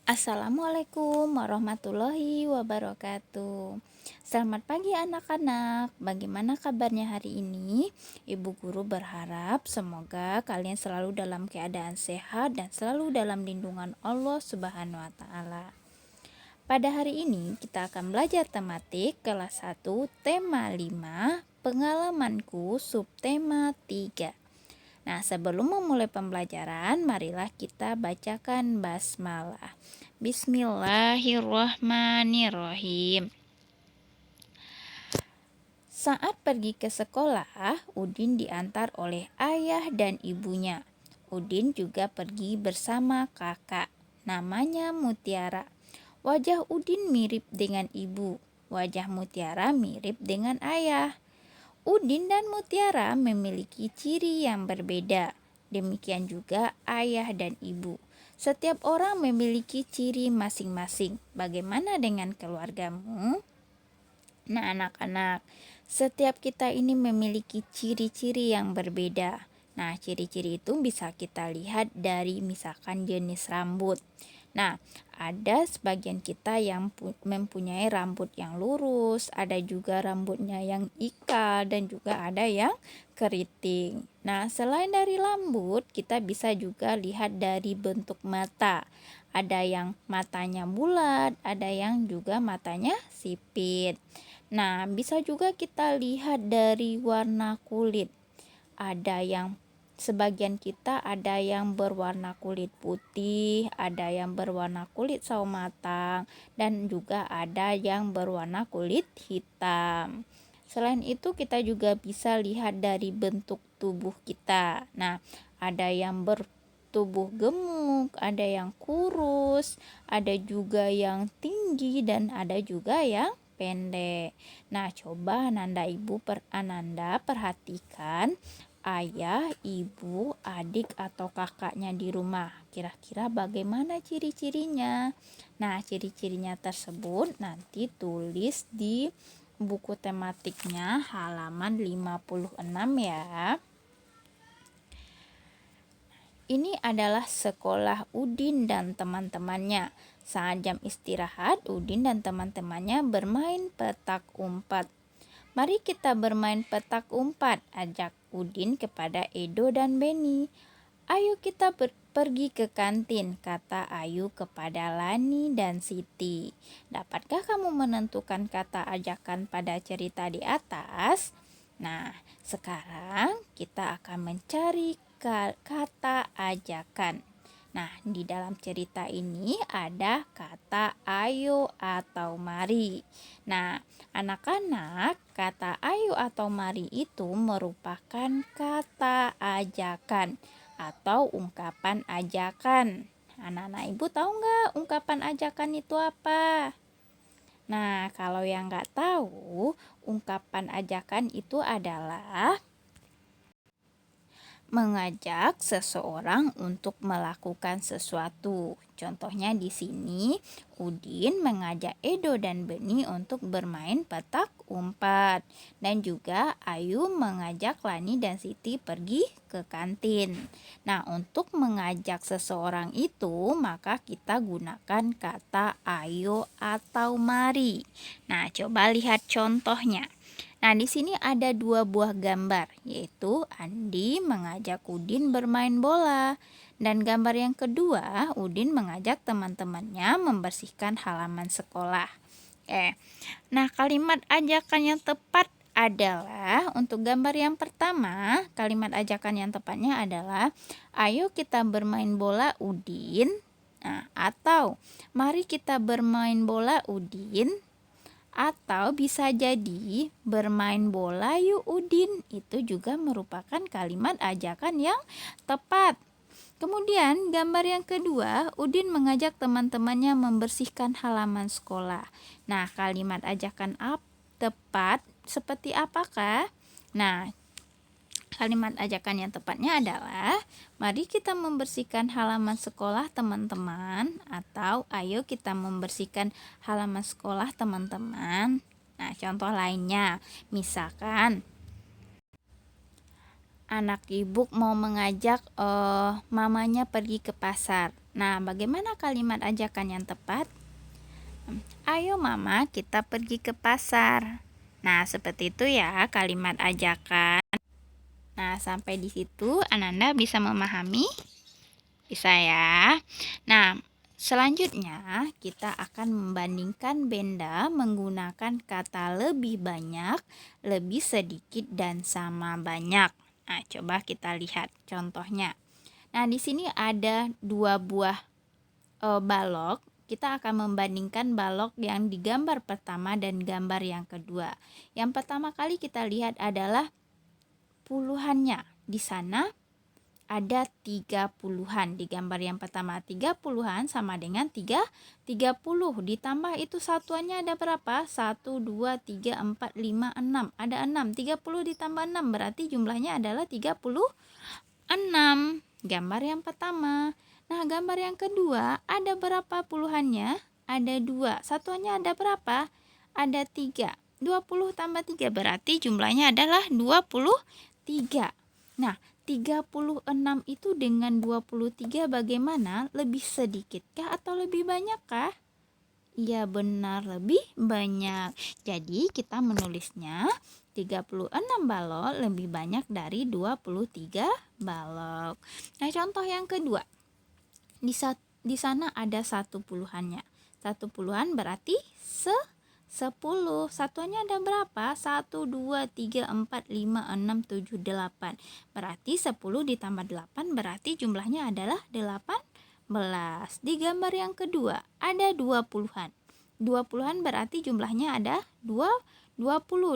Assalamualaikum warahmatullahi wabarakatuh. Selamat pagi anak-anak. Bagaimana kabarnya hari ini? Ibu guru berharap semoga kalian selalu dalam keadaan sehat dan selalu dalam lindungan Allah Subhanahu wa taala. Pada hari ini kita akan belajar tematik kelas 1 tema 5, pengalamanku subtema 3. Nah, sebelum memulai pembelajaran, marilah kita bacakan basmalah. Bismillahirrahmanirrahim. Saat pergi ke sekolah, Udin diantar oleh ayah dan ibunya. Udin juga pergi bersama kakak, namanya Mutiara. Wajah Udin mirip dengan ibu, wajah Mutiara mirip dengan ayah. Udin dan Mutiara memiliki ciri yang berbeda. Demikian juga ayah dan ibu. Setiap orang memiliki ciri masing-masing. Bagaimana dengan keluargamu? Nah, anak-anak, setiap kita ini memiliki ciri-ciri yang berbeda. Nah, ciri-ciri itu bisa kita lihat dari misalkan jenis rambut. Nah, ada sebagian kita yang mempunyai rambut yang lurus, ada juga rambutnya yang ikal, dan juga ada yang keriting. Nah, selain dari rambut, kita bisa juga lihat dari bentuk mata. Ada yang matanya bulat, ada yang juga matanya sipit. Nah, bisa juga kita lihat dari warna kulit. Ada yang sebagian kita ada yang berwarna kulit putih, ada yang berwarna kulit sawo matang, dan juga ada yang berwarna kulit hitam. Selain itu kita juga bisa lihat dari bentuk tubuh kita. Nah, ada yang bertubuh gemuk, ada yang kurus, ada juga yang tinggi, dan ada juga yang pendek. Nah, coba Ananda perhatikan ayah, ibu, adik atau kakaknya di rumah. Kira-kira bagaimana ciri-cirinya? Nah, ciri-cirinya tersebut nanti tulis di buku tematiknya halaman 56 ya. Ini adalah sekolah Udin dan teman-temannya. Saat jam istirahat, Udin dan teman-temannya bermain petak umpat. Mari kita bermain petak umpat, ajak Udin kepada Edo dan Beni. Ayo kita pergi ke kantin, kata Ayu kepada Lani dan Siti. Dapatkah kamu menentukan kata ajakan pada cerita di atas? Nah, sekarang kita akan mencari kata ajakan. Nah, di dalam cerita ini ada kata ayo atau mari. Nah, anak-anak, kata ayo atau mari itu merupakan kata ajakan atau ungkapan ajakan. Anak-anak ibu tahu nggak ungkapan ajakan itu apa? Nah, kalau yang nggak tahu, ungkapan ajakan itu adalah mengajak seseorang untuk melakukan sesuatu. Contohnya di sini, Udin mengajak Edo dan Beni untuk bermain petak umpat. Dan juga Ayu mengajak Lani dan Siti pergi ke kantin. Nah, untuk mengajak seseorang itu, maka kita gunakan kata ayo atau mari. Nah, coba lihat contohnya. Nah, di sini ada dua buah gambar, yaitu Andi mengajak Udin bermain bola. Dan gambar yang kedua, Udin mengajak teman-temannya membersihkan halaman sekolah. Nah, kalimat ajakan yang tepat adalah untuk gambar yang pertama, kalimat ajakan yang tepatnya adalah ayo kita bermain bola Udin. Nah, atau mari kita bermain bola Udin. Atau bisa jadi bermain bola yuk Udin, itu juga merupakan kalimat ajakan yang tepat. Kemudian gambar yang kedua, Udin mengajak teman-temannya membersihkan halaman sekolah. Nah, kalimat ajakan tepat seperti apakah? Nah, kalimat ajakan yang tepatnya adalah mari kita membersihkan halaman sekolah teman-teman, atau ayo kita membersihkan halaman sekolah teman-teman. Nah, contoh lainnya misalkan Anak ibu mau mengajak mamanya pergi ke pasar. Nah, bagaimana kalimat ajakan yang tepat? Ayo mama, kita pergi ke pasar. Nah, seperti itu ya kalimat ajakan. Nah, sampai di situ Ananda bisa memahami? Bisa ya. Nah, selanjutnya kita akan membandingkan benda menggunakan kata lebih banyak, lebih sedikit, dan sama banyak. Nah, coba kita lihat contohnya. Nah, di sini ada dua buah balok. Kita akan membandingkan balok yang digambar pertama dan gambar yang kedua. Yang pertama kali kita lihat adalah puluhannya. Di sana ada 30-an. Di gambar yang pertama 30-an sama dengan 30. Ditambah itu satuannya ada berapa? 1, 2, 3, 4, 5, 6. Ada 6. 30 ditambah 6 berarti jumlahnya adalah 36. Gambar yang pertama. Nah, gambar yang kedua ada berapa puluhannya? Ada 2. Satuannya ada berapa? Ada 3. 20 tambah 3 berarti jumlahnya adalah 23. Nah, 36 itu dengan 23 bagaimana? Lebih sedikitkah atau lebih banyakkah? Iya benar, lebih banyak. Jadi kita menulisnya 36 balok lebih banyak dari 23 balok. Nah, contoh yang kedua. Di sana ada 1 puluhannya. 1 puluhan berarti 10. Satuannya ada berapa? 1, 2, 3, 4, 5, 6, 7, 8. Berarti 10 ditambah 8 berarti jumlahnya adalah 18. Di gambar yang kedua ada 2 puluhan. 2 puluhan berarti jumlahnya ada 20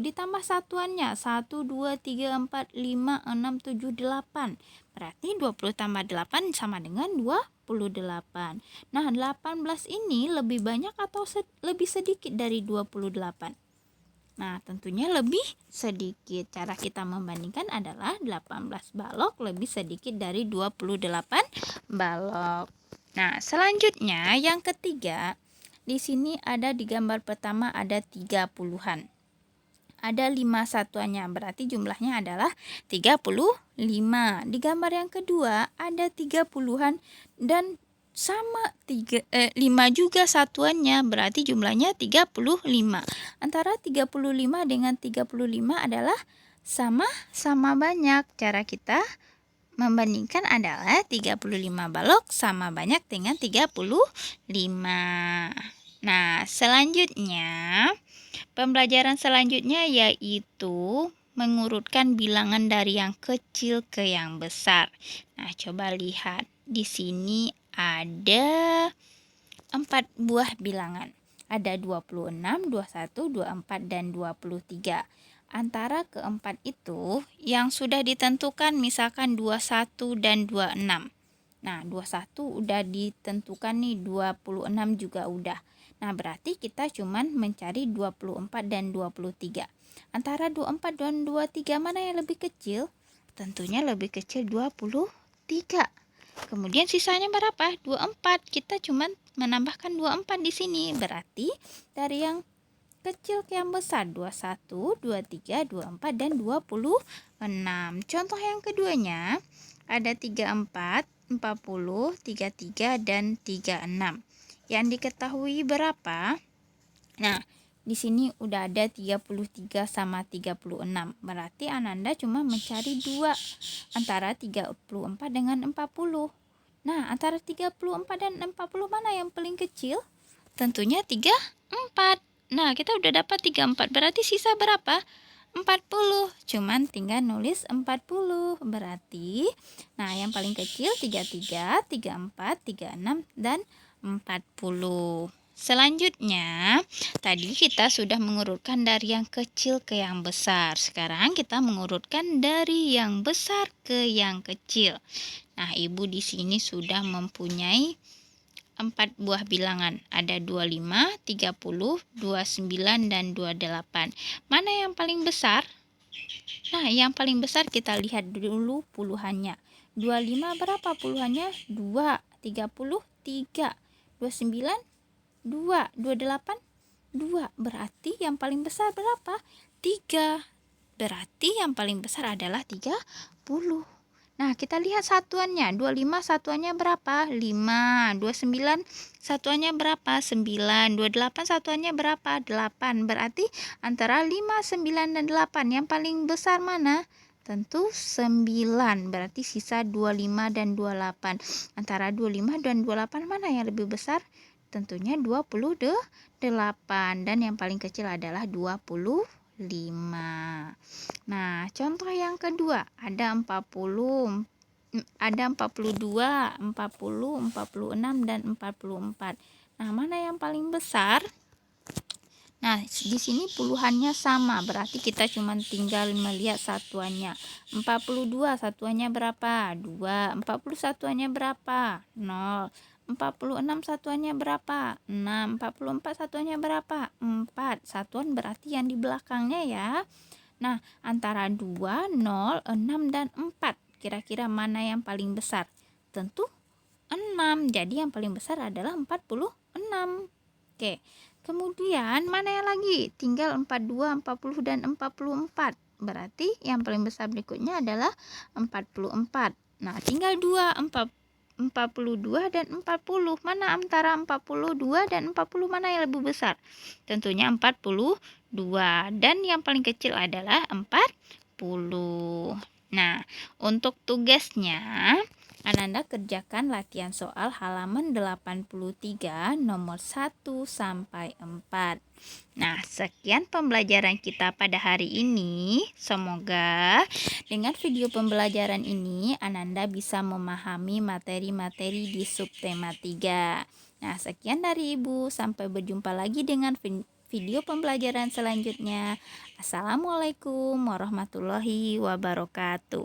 ditambah satuannya 1, 2, 3, 4, 5, 6, 7, 8. Berarti 20 tambah 8 sama dengan 28. Nah, 18 ini lebih banyak atau lebih sedikit dari 28? Nah, tentunya lebih sedikit. Cara kita membandingkan adalah 18 balok lebih sedikit dari 28 balok. Nah, selanjutnya yang ketiga, di sini ada di gambar pertama ada 30-an. Ada 5 satuannya, berarti jumlahnya adalah 35. Di gambar yang kedua ada 30-an dan sama 5 juga satuannya, berarti jumlahnya 35. Antara 35 dengan 35 adalah sama banyak. Cara kita membandingkan adalah 35 balok sama banyak dengan 35. Nah, selanjutnya pembelajaran selanjutnya yaitu mengurutkan bilangan dari yang kecil ke yang besar. Nah, coba lihat. Di sini ada 4 buah bilangan. Ada 26, 21, 24, dan 23. Antara keempat itu yang sudah ditentukan misalkan 21 dan 26. Nah, 21 udah ditentukan nih, 26 juga udah. Nah, berarti kita cuman mencari 24 dan 23. Antara 24 dan 23 mana yang lebih kecil? Tentunya lebih kecil 23. Kemudian sisanya berapa? 24. Kita cuman menambahkan 24 di sini. Berarti dari yang kecil ke yang besar 21, 23, 24, dan 26. Contoh yang keduanya ada 34, 40, 33, dan 36. Yang diketahui berapa? Nah, di sini udah ada 33 sama 36. Berarti Ananda cuma mencari 2 antara 34 dengan 40. Nah, antara 34 dan 40 mana yang paling kecil? Tentunya 34. Nah, kita udah dapat 34. Berarti sisa berapa? 40. Cuman tinggal nulis 40. Berarti, nah yang paling kecil 33, 34, 36, dan 40. Selanjutnya, tadi kita sudah mengurutkan dari yang kecil ke yang besar. Sekarang kita mengurutkan dari yang besar ke yang kecil. Nah, Ibu di sini sudah mempunyai 4 buah bilangan. Ada 25, 30, 29, dan 28. Mana yang paling besar? Nah, yang paling besar kita lihat dulu puluhannya. 25 berapa puluhannya? 2, 30, 3, 29, 2, 28, 2. Berarti yang paling besar berapa? 3. berarti yang paling besar adalah 30. Nah, kita lihat satuannya. 25 satuannya berapa? 5. 29 satuannya berapa? 9. 28 satuannya berapa? 8. Berarti antara 5, 9, dan 8 yang paling besar mana? Tentu 9. Berarti sisa 25 dan 28. Antara 25 dan 28 mana yang lebih besar? Tentunya 28. Dan yang paling kecil adalah 25. Nah, contoh yang kedua, ada 40, ada 42, 40, 46, dan 44. Nah, mana yang paling besar? Nah, di sini puluhannya sama, berarti kita cuma tinggal melihat satuannya. 42 satuannya berapa? 2. 40 satuannya berapa? 0. 46 satuannya berapa? 6. 44 satuannya berapa? 4. Satuan berarti yang di belakangnya ya. Nah, antara 2, 0, 6, dan 4. Kira-kira mana yang paling besar? Tentu 6. Jadi yang paling besar adalah 46. Oke. Kemudian mana yang lagi? Tinggal 42, 40, dan 44. Berarti yang paling besar berikutnya adalah 44. Nah, tinggal 2, 42 dan 40. Mana antara 42 dan 40 mana yang lebih besar? Tentunya 42. Dan yang paling kecil adalah 40. Nah, untuk tugasnya Ananda kerjakan latihan soal halaman 83 nomor 1 sampai 4. Nah, sekian pembelajaran kita pada hari ini. Semoga dengan video pembelajaran ini Ananda bisa memahami materi-materi di subtema 3. Nah, sekian dari Ibu. Sampai berjumpa lagi dengan video pembelajaran selanjutnya. Assalamualaikum warahmatullahi wabarakatuh.